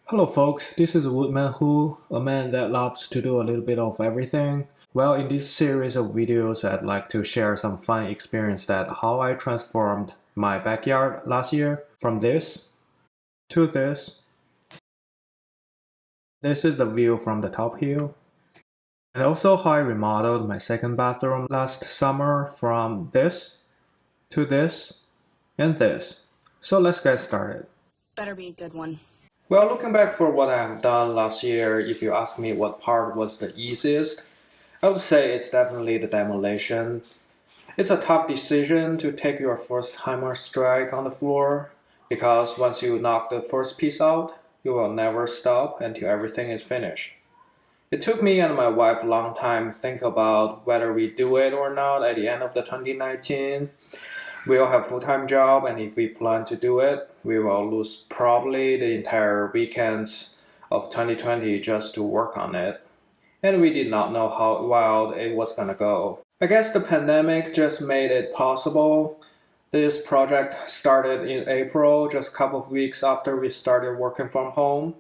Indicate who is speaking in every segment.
Speaker 1: Hello folks, this is Woodman Who, a man that loves to do a little bit of everything. Well, in this series of videos, I'd like to share some fun experience that how I transformed my backyard last year from this to this. This is the view from the top hill. And also how I remodeled my second bathroom last summer from this to this and this. So let's get started.
Speaker 2: Better be a good one.
Speaker 1: Well, looking back for what I have done last year, if you ask me what part was the easiest, I would say it's definitely the demolition. It's a tough decision to take your first hammer strike on the floor, because once you knock the first piece out, you will never stop until everything is finished. It took me and my wife a long time to think about whether we do it or not at the end of the 2019. We all have full-time job, and if we plan to do it, we will lose probably the entire weekends of 2020 just to work on it. And we did not know how wild it was gonna go. I guess the pandemic just made it possible. This project started in April, just a couple of weeks after we started working from home.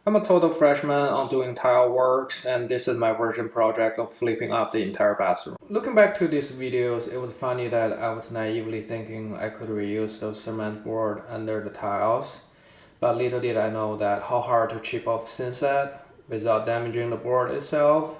Speaker 1: I'm a total freshman on doing tile works, and this is my version project of flipping up the entire bathroom. Looking back to these videos, it was funny that I was naively thinking I could reuse those cement board under the tiles. But little did I know that how hard to chip off thinset without damaging the board itself.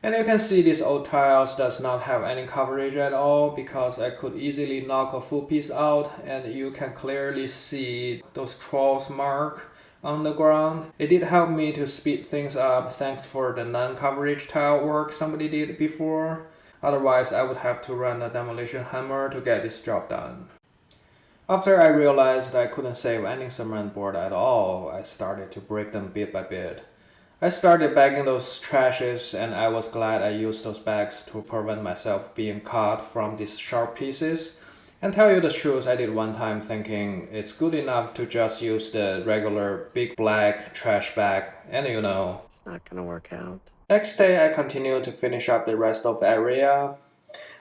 Speaker 1: And you can see these old tiles does not have any coverage at all, because I could easily knock a full piece out, and you can clearly see those trolls mark on the ground. It did help me to speed things up thanks for the non-coverage tile work somebody did before. Otherwise, I would have to run a demolition hammer to get this job done. After I realized I couldn't save any cement board at all, I started to break them bit by bit. I started bagging those trashes, and I was glad I used those bags to prevent myself being caught from these sharp pieces. And tell you the truth, I did one time thinking it's good enough to just use the regular big black trash bag, and
Speaker 3: It's not gonna work out.
Speaker 1: Next day I continued to finish up the rest of the area.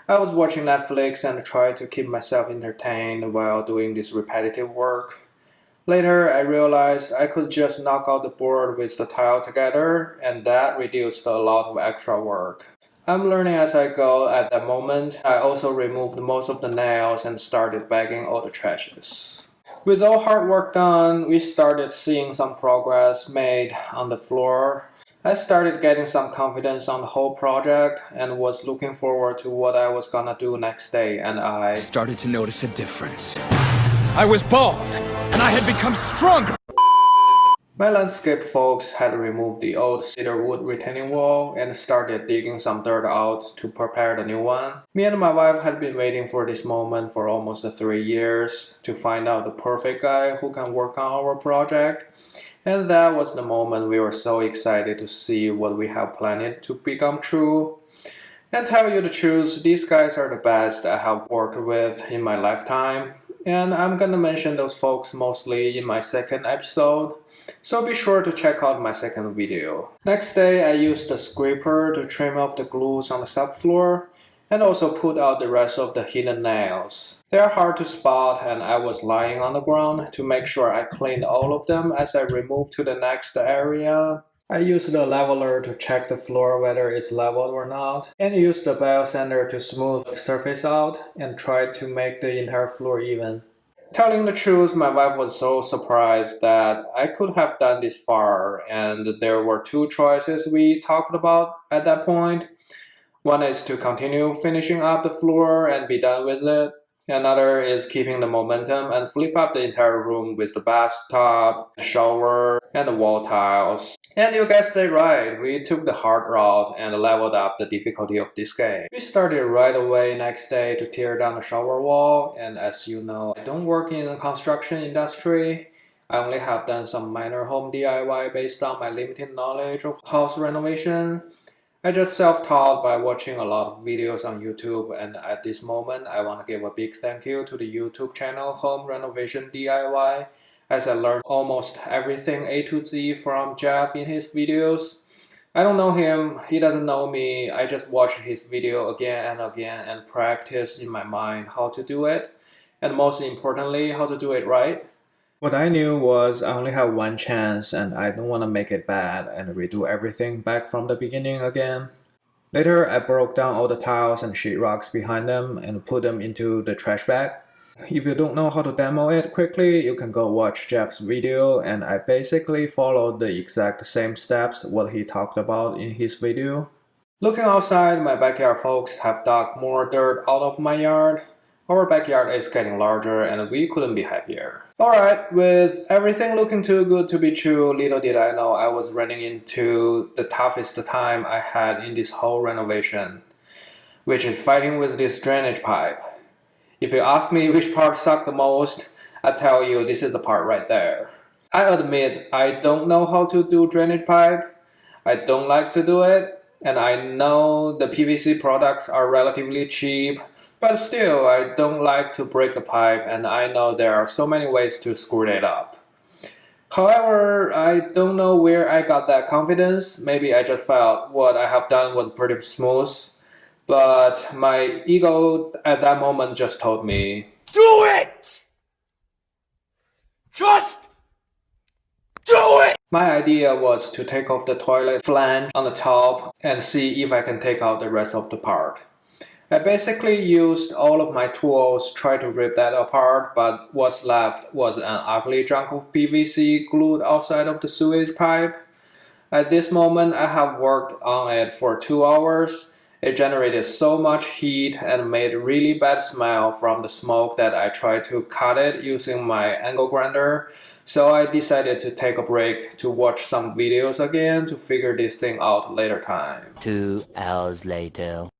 Speaker 1: I was watching Netflix and tried to keep myself entertained while doing this repetitive work. Later, I realized I could just knock out the board with the tile together, and that reduced a lot of extra work. I'm learning as I go at that moment. I also removed most of the nails and started bagging all the trashes. With all hard work done, we started seeing some progress made on the floor. I started getting some confidence on the whole project and was looking forward to what I was gonna do next day, and I
Speaker 4: started to notice a difference. I was bald, and I had become stronger.
Speaker 1: My landscape folks had removed the old cedar wood retaining wall and started digging some dirt out to prepare the new one. Me and my wife had been waiting for this moment for almost 3 years to find out the perfect guy who can work on our project. And that was the moment we were so excited to see what we have planned to become true. And tell you the truth, these guys are the best I have worked with in my lifetime. And I'm gonna mention those folks mostly in my second episode, so be sure to check out my second video. Next day, I used a scraper to trim off the glues on the subfloor, and also put out the rest of the hidden nails. They are hard to spot, and I was lying on the ground to make sure I cleaned all of them as I removed to the next area. I used the leveler to check the floor whether it's leveled or not, and used the biosander to smooth the surface out and tried to make the entire floor even. Telling the truth, my wife was so surprised that I could have done this far, and there were two choices we talked about at that point. One is to continue finishing up the floor and be done with it. Another is keeping the momentum and flip up the entire room with the bathtub, the shower, and the wall tiles. And you guessed it right, we took the hard route and leveled up the difficulty of this game. We started right away next day to tear down the shower wall, and as you know, I don't work in the construction industry. I only have done some minor home DIY based on my limited knowledge of house renovation. I just self-taught by watching a lot of videos on YouTube, and at this moment I want to give a big thank you to the YouTube channel Home Renovation DIY, as I learned almost everything A to Z from Jeff in his videos. I don't know him, he doesn't know me, I just watch his video again and again and practice in my mind how to do it, and most importantly, how to do it right. What I knew was I only have one chance and I don't want to make it bad and redo everything back from the beginning again. Later, I broke down all the tiles and sheetrocks behind them and put them into the trash bag. If you don't know how to demo it quickly, you can go watch Jeff's video, and I basically followed the exact same steps what he talked about in his video. Looking outside, my backyard folks have dug more dirt out of my yard. Our backyard is getting larger and we couldn't be happier. Alright, with everything looking too good to be true, little did I know I was running into the toughest time I had in this whole renovation, which is fighting with this drainage pipe. If you ask me which part sucked the most, I tell you this is the part right there. I admit I don't know how to do drainage pipe. I don't like to do it. And I know the PVC products are relatively cheap, but still I don't like to break the pipe and I know there are so many ways to screw it up. However, I don't know where I got that confidence. Maybe I just felt what I have done was pretty smooth, but my ego at that moment just told me,
Speaker 4: Do it! Just do it!
Speaker 1: My idea was to take off the toilet flange on the top and see if I can take out the rest of the part. I basically used all of my tools, tried to rip that apart, but what's left was an ugly chunk of PVC glued outside of the sewage pipe. At this moment, I have worked on it for 2 hours. It generated so much heat and made really bad smell from the smoke that I tried to cut it using my angle grinder. So I decided to take a break to watch some videos again to figure this thing out later time.
Speaker 2: 2 hours later.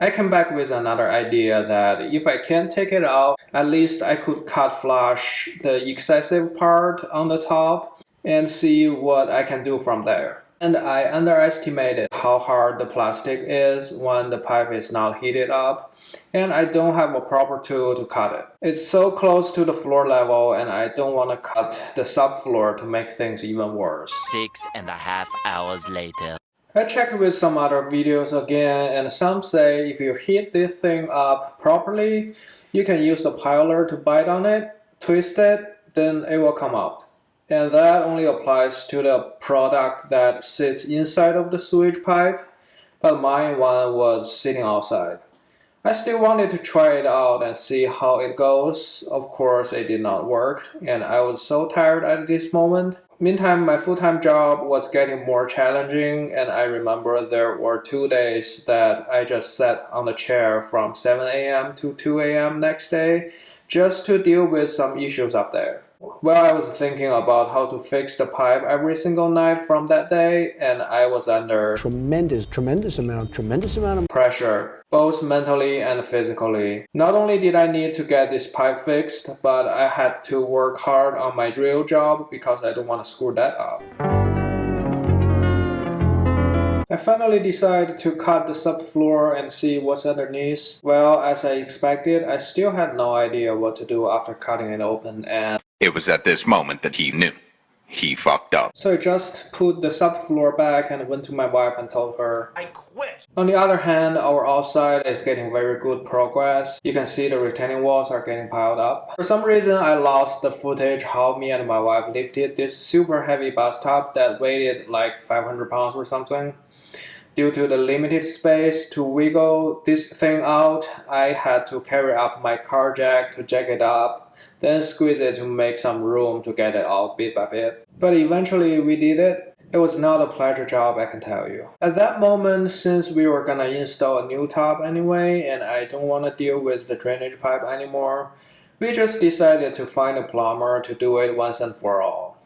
Speaker 1: I came back with another idea that if I can't take it out, at least I could cut flush the excessive part on the top and see what I can do from there. And I underestimated how hard the plastic is when the pipe is not heated up, and I don't have a proper tool to cut it. It's so close to the floor level and I don't want to cut the subfloor to make things even worse.
Speaker 2: 6.5 hours later.
Speaker 1: I checked with some other videos again, and some say if you heat this thing up properly, you can use a piler to bite on it, twist it, then it will come out. And that only applies to the product that sits inside of the sewage pipe, but mine one was sitting outside. I still wanted to try it out and see how it goes. Of course, it did not work, and I was so tired at this moment. Meantime, my full-time job was getting more challenging, and I remember there were 2 days that I just sat on the chair from 7 a.m. to 2 a.m. next day just to deal with some issues up there. Well, I was thinking about how to fix the pipe every single night from that day, and I was under
Speaker 5: tremendous amount of
Speaker 1: pressure, both mentally and physically. Not only did I need to get this pipe fixed, but I had to work hard on my drill job because I don't want to screw that up. I finally decided to cut the subfloor and see what's underneath. Well, as I expected, I still had no idea what to do after cutting it open, and
Speaker 6: it was at this moment that he knew. He fucked up.
Speaker 1: So I just put the subfloor back and went to my wife and told her,
Speaker 4: I quit!
Speaker 1: On the other hand, our outside is getting very good progress. You can see the retaining walls are getting piled up. For some reason, I lost the footage how me and my wife lifted this super heavy bathtub that weighed like 500 pounds or something. Due to the limited space to wiggle this thing out, I had to carry up my car jack to jack it up, then squeeze it to make some room to get it out bit by bit. But eventually we did it. It was not a pleasure job, I can tell you. At that moment, since we were gonna install a new tub anyway, and I don't want to deal with the drainage pipe anymore, we just decided to find a plumber to do it once and for all.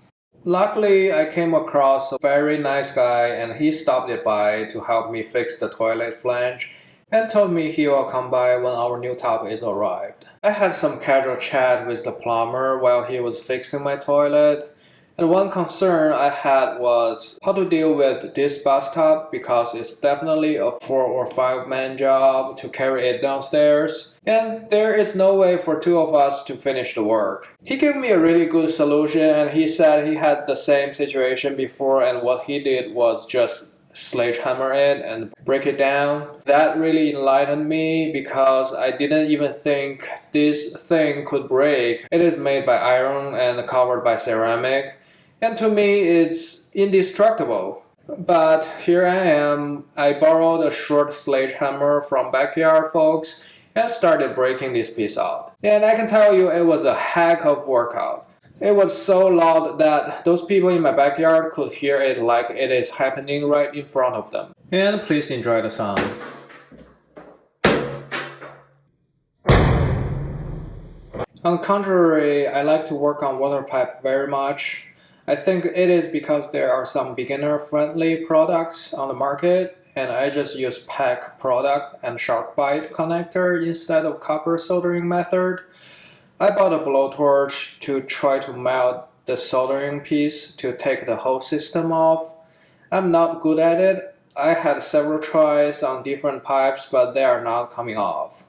Speaker 1: Luckily, I came across a very nice guy and he stopped it by to help me fix the toilet flange and told me he will come by when our new tub is arrived. I had some casual chat with the plumber while he was fixing my toilet, and one concern I had was how to deal with this bathtub because it's definitely a 4 or 5 man job to carry it downstairs, and there is no way for 2 of us to finish the work. He gave me a really good solution, and he said he had the same situation before, and what he did was just sledgehammer it and break it down. That really enlightened me because I didn't even think this thing could break. It is made by iron and covered by ceramic, and to me it's indestructible. But here I am, I borrowed a short sledgehammer from backyard folks and started breaking this piece out. And I can tell you it was a heck of workout. It was so loud that those people in my backyard could hear it like it is happening right in front of them. And please enjoy the sound. On the contrary, I like to work on water pipe very much. I think it is because there are some beginner-friendly products on the market, and I just use PEC product and shark bite connector instead of copper soldering method. I bought a blowtorch to try to melt the soldering piece to take the whole system off. I'm not good at it. I had several tries on different pipes, but they are not coming off.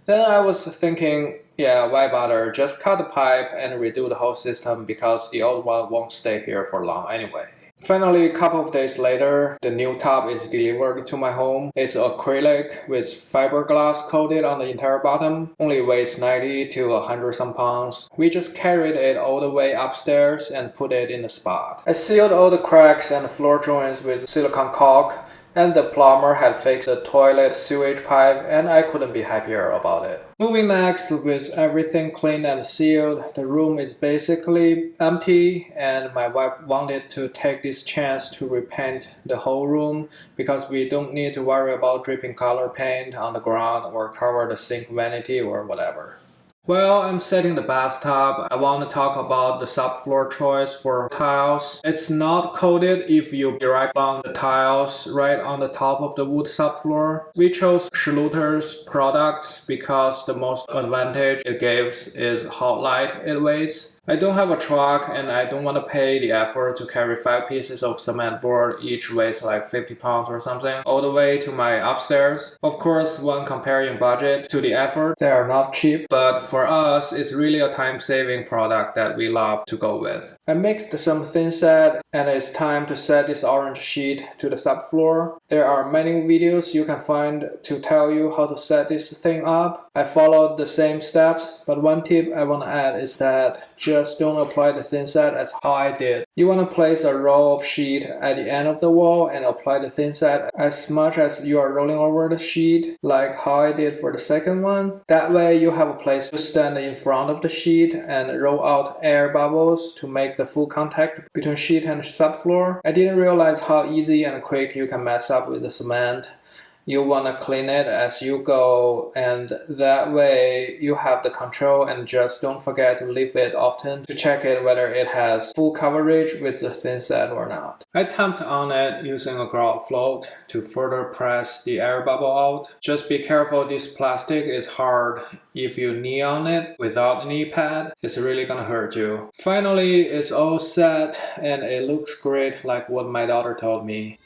Speaker 1: Then I was thinking, yeah, why bother? Just cut the pipe and redo the whole system because the old one won't stay here for long anyway. Finally, a couple of days later, the new tub is delivered to my home. It's acrylic with fiberglass coated on the entire bottom. Only weighs 90 to 100 some pounds. We just carried it all the way upstairs and put it in the spot. I sealed all the cracks and floor joints with silicone caulk, and the plumber had fixed the toilet sewage pipe, and I couldn't be happier about it. Moving next, with everything cleaned and sealed, the room is basically empty, and my wife wanted to take this chance to repaint the whole room because we don't need to worry about dripping color paint on the ground or cover the sink vanity or whatever. While I'm setting the bathtub, I want to talk about the subfloor choice for tiles. It's not coated if you direct on the tiles right on the top of the wood subfloor. We chose Schluter's products because the most advantage it gives is how light it weighs. I don't have a truck and I don't want to pay the effort to carry 5 pieces of cement board, each weighs like 50 pounds or something, all the way to my upstairs. Of course, when comparing budget to the effort, they are not cheap, but for us, it's really a time-saving product that we love to go with. I mixed some thin set and it's time to set this orange sheet to the subfloor. There are many videos you can find to tell you how to set this thing up. I followed the same steps, but one tip I want to add is that just don't apply the thin set as how I did. You want to place a roll of sheet at the end of the wall and apply the thin set as much as you are rolling over the sheet, like how I did for the second one. That way you have a place to stand in front of the sheet and roll out air bubbles to make the full contact between sheet and subfloor. I didn't realize how easy and quick you can mess up with the cement. You want to clean it as you go, and that way you have the control, and just don't forget to leave it often to check it whether it has full coverage with the thin set or not. I tamped on it using a grout float to further press the air bubble out. Just be careful, this plastic is hard. If you knee on it without a knee pad, it's really gonna hurt you. Finally, it's all set and it looks great like what my daughter told me.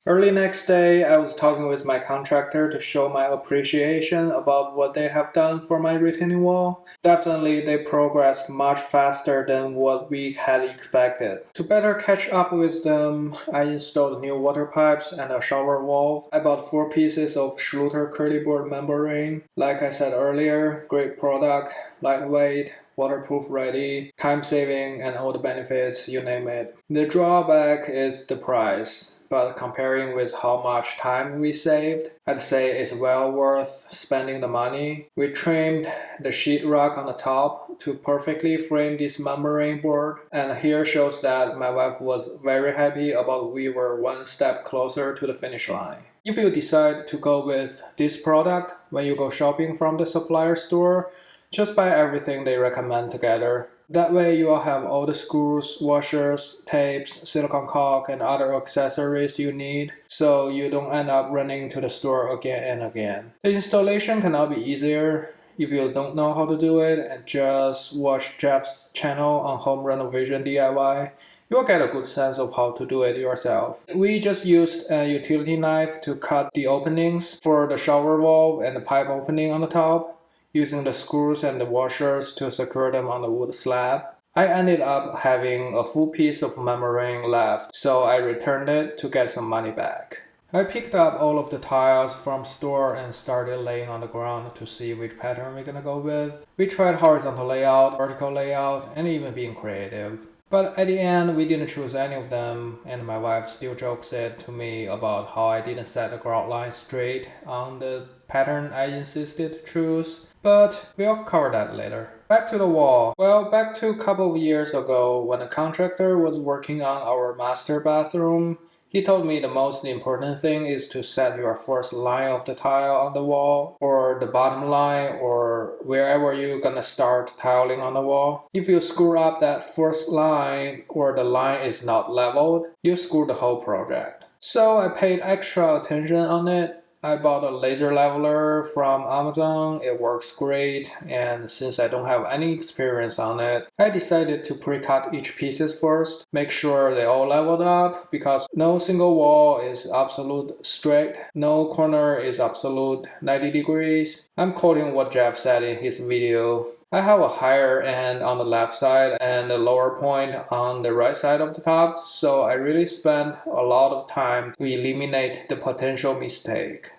Speaker 1: Early next day, I was talking with my contractor to show my appreciation about what they have done for my retaining wall. Definitely, they progressed much faster than what we had expected. To better catch up with them, I installed new water pipes and a shower valve. I bought 4 pieces of Schluter curly board membrane. Like I said earlier, great product, lightweight, waterproof ready, time-saving, and all the benefits, you name it. The drawback is the price, but comparing with how much time we saved, I'd say it's well worth spending the money. We trimmed the sheetrock on the top to perfectly frame this membrane board, and here shows that my wife was very happy about we were one step closer to the finish line. If you decide to go with this product when you go shopping from the supplier store, just buy everything they recommend together. That way you will have all the screws, washers, tapes, silicone caulk, and other accessories you need, so you don't end up running to the store again and again. The installation cannot be easier. If you don't know how to do it, and just watch Jeff's channel on home renovation DIY, you'll get a good sense of how to do it yourself. We just used a utility knife to cut the openings for the shower valve and the pipe opening on the top, using the screws and the washers to secure them on the wood slab. I ended up having a full piece of membrane left, so I returned it to get some money back. I picked up all of the tiles from store and started laying on the ground to see which pattern we're gonna go with. We tried horizontal layout, vertical layout, and even being creative. But at the end, we didn't choose any of them, and my wife still jokes it to me about how I didn't set the grout line straight on the pattern I insisted to choose. But we'll cover that later. Back to the wall. Well, back to a couple of years ago when a contractor was working on our master bathroom, he told me the most important thing is to set your first line of the tile on the wall, or the bottom line, or wherever you're gonna start tiling on the wall. If you screw up that first line, or the line is not leveled, you screw the whole project. So I paid extra attention on it. I bought a laser leveler from Amazon. It works great, and since I don't have any experience on it, I decided to pre-cut each pieces first, make sure they all leveled up, because no single wall is absolute straight, no corner is absolute 90 degrees. I'm quoting what Jeff said in his video. I have a higher end on the left side and a lower point on the right side of the top, so I really spent a lot of time to eliminate the potential mistake.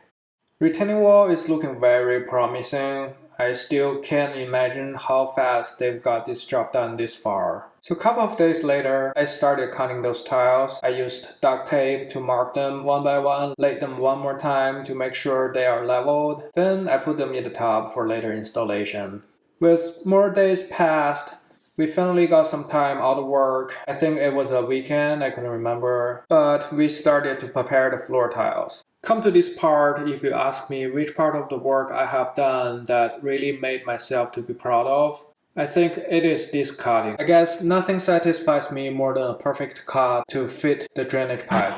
Speaker 1: Retaining wall is looking very promising. I still can't imagine how fast they've got this job done this far. So a couple of days later, I started cutting those tiles. I used duct tape to mark them one by one, laid them one more time to make sure they are leveled. Then I put them in the tub for later installation. With more days passed, we finally got some time out of work. I think it was a weekend, I couldn't remember. But we started to prepare the floor tiles. Come to this part if you ask me which part of the work I have done that really made myself to be proud of. I think it is this cutting. I guess nothing satisfies me more than a perfect cut to fit the drainage pipe.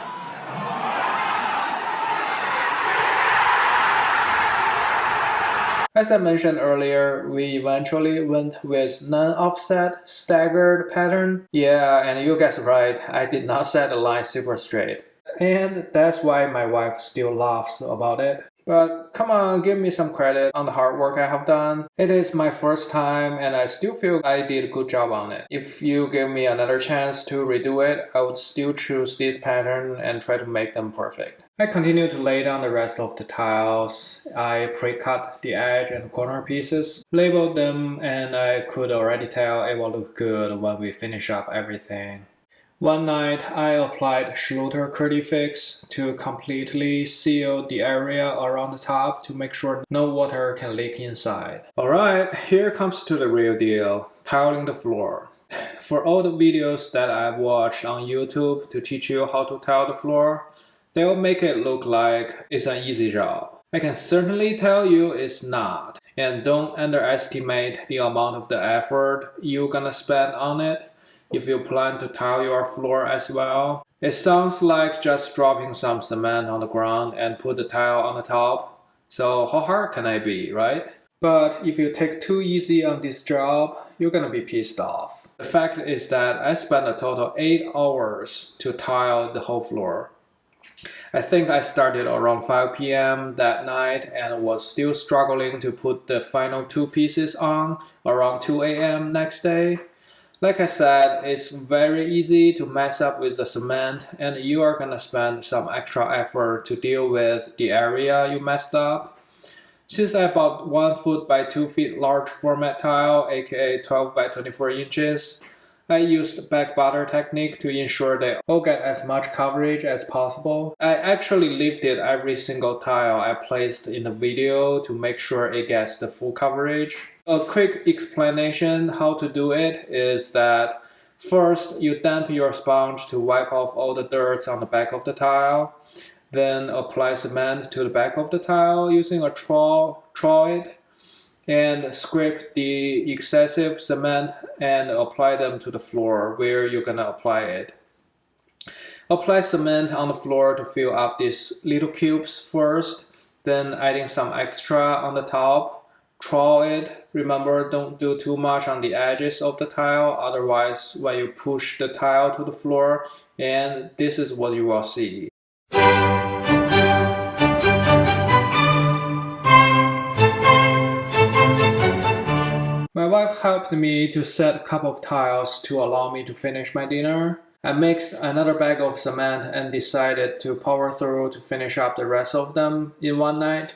Speaker 1: As I mentioned earlier, we eventually went with non-offset staggered pattern. Yeah, and you guessed right, I did not set the line super straight. And that's why my wife still laughs about it. But come on, give me some credit on the hard work I have done. It is my first time and I still feel I did a good job on it. If you give me another chance to redo it, I would still choose this pattern and try to make them perfect. I continue to lay down the rest of the tiles. I pre-cut the edge and corner pieces, labeled them, and I could already tell it will look good when we finish up everything. One night, I applied Schluter Fix to completely seal the area around the top to make sure no water can leak inside. Alright, here comes to the real deal, tiling the floor. For all the videos that I've watched on YouTube to teach you how to tile the floor, they'll make it look like it's an easy job. I can certainly tell you it's not. And don't underestimate the amount of the effort you're gonna spend on it. If you plan to tile your floor as well. It sounds like just dropping some cement on the ground and put the tile on the top. So how hard can it be, right? But if you take too easy on this job, you're gonna be pissed off. The fact is that I spent a total 8 hours to tile the whole floor. I think I started around 5 p.m. that night and was still struggling to put the final 2 pieces on around 2 a.m. next day. Like I said, it's very easy to mess up with the cement and you are gonna spend some extra effort to deal with the area you messed up. Since I bought 1 foot by 2 feet large format tile, aka 12 by 24 inches, I used back butter technique to ensure they all get as much coverage as possible. I actually lifted every single tile I placed in the video to make sure it gets the full coverage. A quick explanation how to do it is that first you damp your sponge to wipe off all the dirt on the back of the tile. Then apply cement to the back of the tile using a trowel it, and scrape the excessive cement and apply them to the floor where you're gonna apply it. Apply cement on the floor to fill up these little cubes first, then adding some extra on the top. Trowel it. Remember, don't do too much on the edges of the tile, otherwise when you push the tile to the floor, and this is what you will see. My wife helped me to set a couple of tiles to allow me to finish my dinner. I mixed another bag of cement and decided to power through to finish up the rest of them in one night.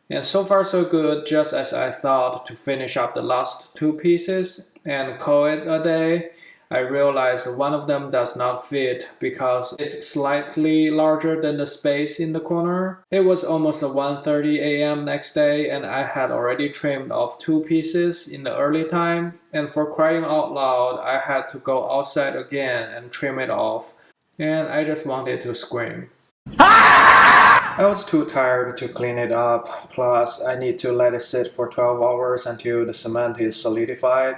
Speaker 1: And so far so good, just as I thought, to finish up the last two pieces and call it a day. I realized one of them does not fit because it's slightly larger than the space in the corner. It was almost 1:30 a.m. next day and I had already trimmed off two pieces in the early time, and for crying out loud, I had to go outside again and trim it off, and I just wanted to scream. I was too tired to clean it up, plus I need to let it sit for 12 hours until the cement is solidified.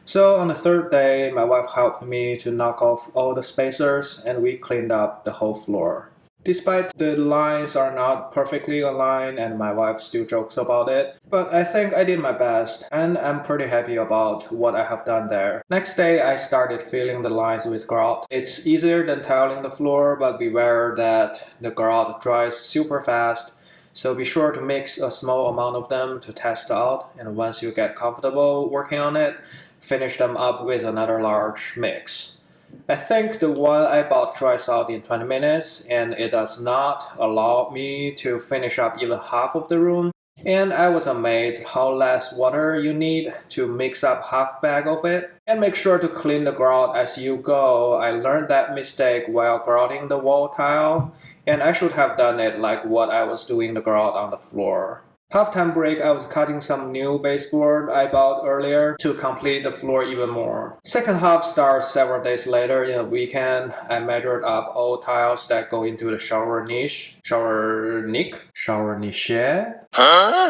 Speaker 1: So on the third day, my wife helped me to knock off all the spacers and we cleaned up the whole floor. Despite the lines are not perfectly aligned and my wife still jokes about it, but I think I did my best and I'm pretty happy about what I have done there. Next day, I started filling the lines with grout. It's easier than tiling the floor, but beware that the grout dries super fast. So be sure to mix a small amount of them to test out, and once you get comfortable working on it, finish them up with another large mix. I think the one I bought dries out in 20 minutes and it does not allow me to finish up even half of the room. And I was amazed how less water you need to mix up half bag of it. And make sure to clean the grout as you go. I learned that mistake while grouting the wall tile, and I should have done it like what I was doing the grout on the floor. Halftime break, I was cutting some new baseboard I bought earlier to complete the floor even more. Second half starts several days later in a weekend. I measured up all tiles that go into the shower niche. Shower niche?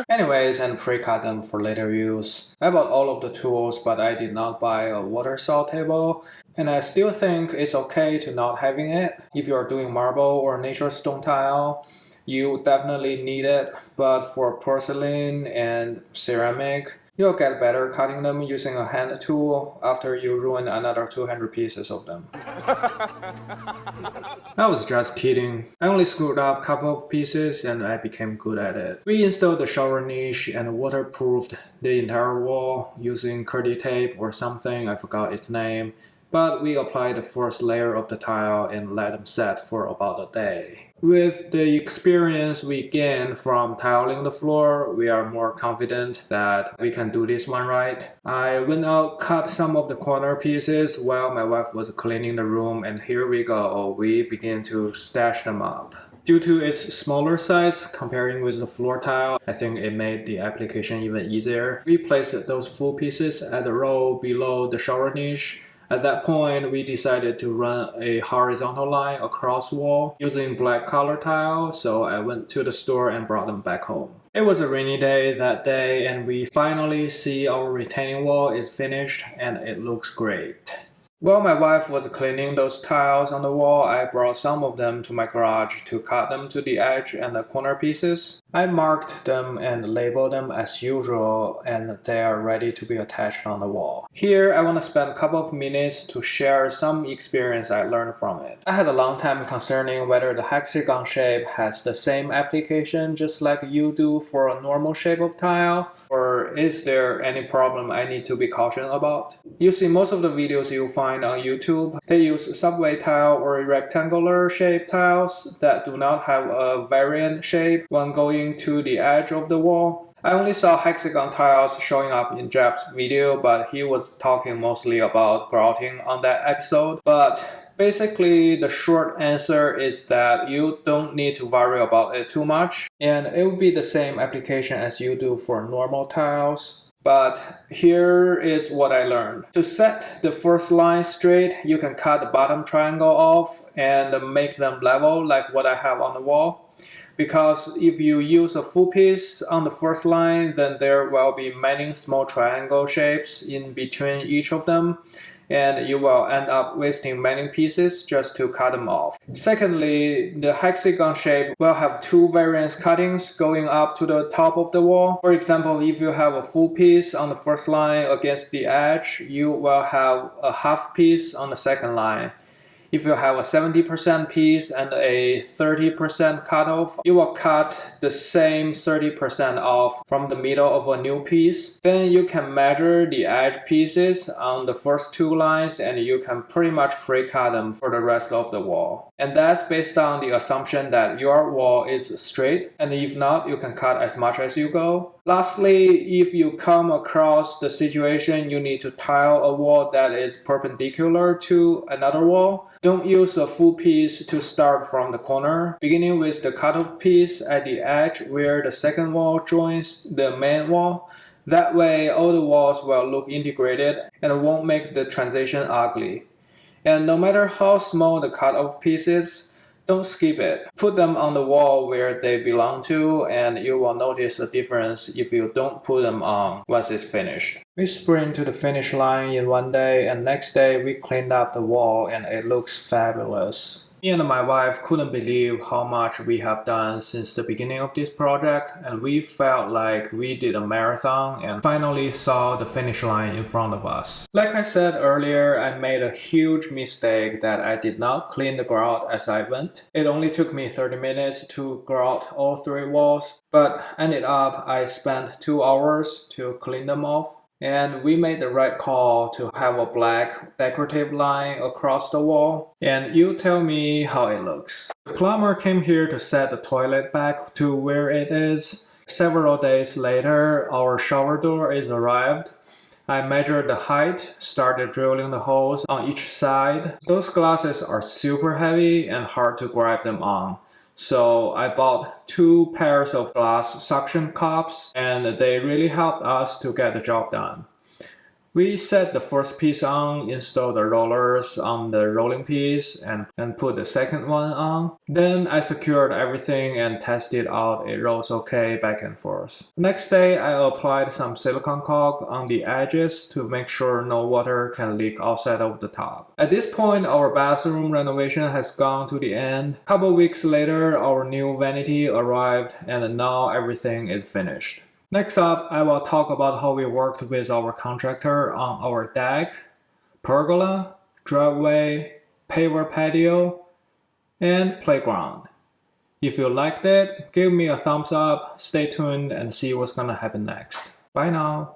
Speaker 1: Anyways, and pre-cut them for later use. I bought all of the tools, but I did not buy a water saw table. And I still think it's okay to not having it. If you're doing marble or natural stone tile, you definitely need it, but for porcelain and ceramic, you'll get better cutting them using a hand tool after you ruin another 200 pieces of them. I was just kidding. I only screwed up a couple of pieces and I became good at it. We installed the shower niche and waterproofed the entire wall using curdy tape or something, I forgot its name. But we applied the first layer of the tile and let them set for about a day. With the experience we gained from tiling the floor, we are more confident that we can do this one right. I went out, cut some of the corner pieces while my wife was cleaning the room, and here we go, we begin to stash them up. Due to its smaller size comparing with the floor tile, I think it made the application even easier. We placed those full pieces at the row below the shower niche. At that point, we decided to run a horizontal line across the wall using black color tile, so I went to the store and brought them back home. It was a rainy day that day and we finally see our retaining wall is finished and it looks great. While my wife was cleaning those tiles on the wall, I brought some of them to my garage to cut them to the edge and the corner pieces. I marked them and labeled them as usual, and they are ready to be attached on the wall. Here, I want to spend a couple of minutes to share some experience I learned from it. I had a long time concerning whether the hexagon shape has the same application just like you do for a normal shape of tile, or is there any problem I need to be cautious about? You see most of the videos you find on YouTube, they use subway tile or rectangular shaped tiles that do not have a variant shape when going to the edge of the wall. I only saw hexagon tiles showing up in Jeff's video, but he was talking mostly about grouting on that episode. But basically, the short answer is that you don't need to worry about it too much, and it will be the same application as you do for normal tiles. But here is what I learned. To set the first line straight, you can cut the bottom triangle off and make them level like what I have on the wall. Because if you use a full piece on the first line, then there will be many small triangle shapes in between each of them, and you will end up wasting many pieces just to cut them off. Secondly, the hexagon shape will have two variance cuttings going up to the top of the wall. For example, if you have a full piece on the first line against the edge, you will have a half piece on the second line. If you have a 70% piece and a 30% cutoff, you will cut the same 30% off from the middle of a new piece. Then you can measure the edge pieces on the first two lines and you can pretty much pre-cut them for the rest of the wall. And that's based on the assumption that your wall is straight, and if not, you can cut as much as you go. Lastly, if you come across the situation you need to tile a wall that is perpendicular to another wall, don't use a full piece to start from the corner, beginning with the cutoff piece at the edge where the second wall joins the main wall. That way, all the walls will look integrated and won't make the transition ugly. And no matter how small the cutoff piece is, don't skip it. Put them on the wall where they belong to, and you will notice a difference if you don't put them on once it's finished. We sprint to the finish line in one day, and next day we cleaned up the wall and it looks fabulous. Me and my wife couldn't believe how much we have done since the beginning of this project, and we felt like we did a marathon and finally saw the finish line in front of us. Like I said earlier, I made a huge mistake that I did not clean the grout as I went. It only took me 30 minutes to grout all 3 walls, but ended up I spent 2 hours to clean them off. And we made the right call to have a black decorative line across the wall. And you tell me how it looks. The plumber came here to set the toilet back to where it is. Several days later, our shower door is arrived. I measured the height, started drilling the holes on each side. Those glasses are super heavy and hard to grab them on. So I bought 2 pairs of glass suction cups, and they really helped us to get the job done. We set the first piece on, installed the rollers on the rolling piece, and put the second one on. Then I secured everything and tested out it rolls okay back and forth. Next day, I applied some silicone caulk on the edges to make sure no water can leak outside of the top. At this point, our bathroom renovation has gone to the end. A couple weeks later, our new vanity arrived, and now everything is finished. Next up, I will talk about how we worked with our contractor on our deck, pergola, driveway, paver patio, and playground. If you liked it, give me a thumbs up, stay tuned, and see what's gonna happen next. Bye now!